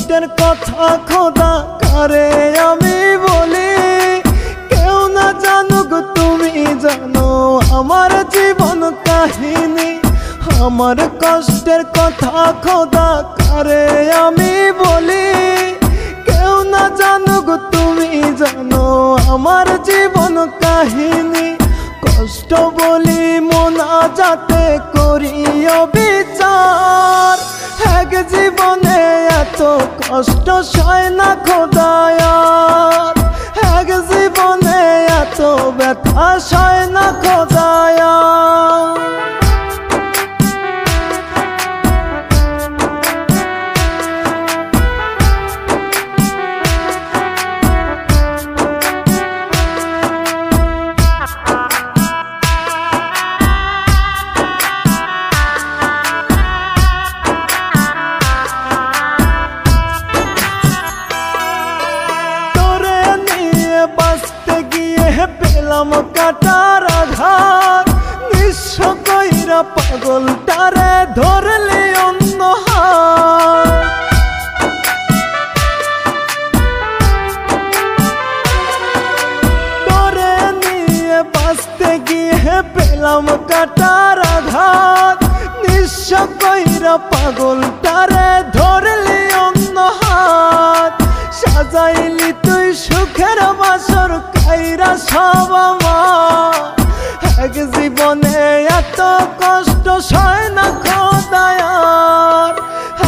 কষ্টের কথা খোদা কারে আমি বলি, কেউ না জানুক তুমি জানো আমার জীবন কাহিনী। আমার কষ্টের কথা খোদা কারে আমি বলি, কেউ না জানুক তুমি জানো আমার জীবন কাহিনী। কষ্ট বলি মোনাজাতে করিও বিচার, এক জীবনে এত কষ্ট সয় না খোদায়ার, এক জীবনে এত ব্যথা সয় না খোদায়ার। পেলাম কাটার আঘাত, নিঃস্ব কইরা পাগলটারে ধরলে অন্য হাত। ডরে নিয়ে বাঁচতে গিয়ে পেলাম কাটার আঘাত, নিঃস্ব কইরা পাগলটারে ধরলে অন্য হাত। সাজাইলি তুই সুখের বাসর কাইরা সব আমার, এক জীবনে এত কষ্ট সয় না খোদায়ার,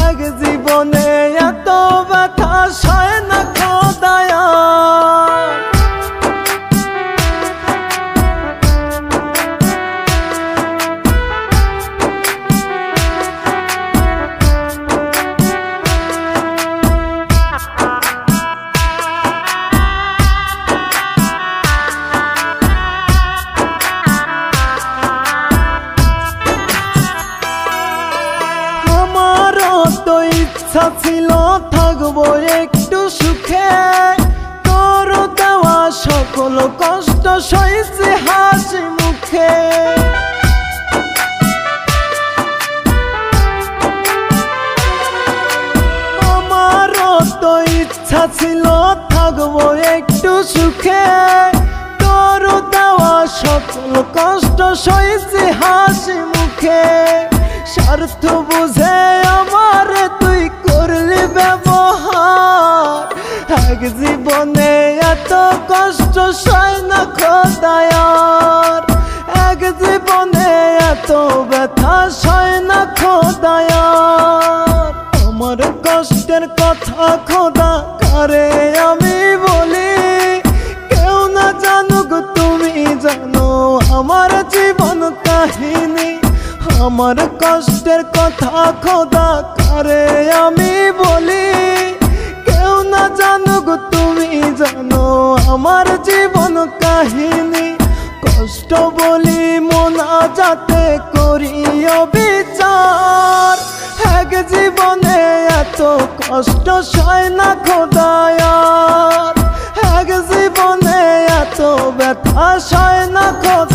এক জীবনে এত ব্যথা সয় না খোদায়ার। তো ইচ্ছা ছিল থাকবো একটু সুখে, তোর দেওয়া সকল কষ্ট সইছে হাসি মুখে। আমারও তো ইচ্ছা ছিল থাকবো একটু সুখে, তোর দেওয়া সকল কষ্ট সইছে হাসি মুখে। স্বার্থ বুঝে আমার তুই করলি ব্যবহার, এক জীবনে এত কষ্ট সয় না খোদায়ার, এক জীবনে এত ব্যথা সয় না খোদায়ার। আমার কষ্টের কথা খোদা কারে আমি বলি, কেউ না জানুক তুমি জানো আমার জীবন কাহিনী। আমার কষ্টের কথা খোদা কারে আমি বলি, কেউ না জানুক তুমি জানো আমার জীবন কাহিনী। কষ্ট বলি মোনাজাতে করিও বিচার, এক জীবনে এত কষ্ট সয় না খোদায়ার, এক জীবনে এত ব্যথা সয় না খোদায়ার।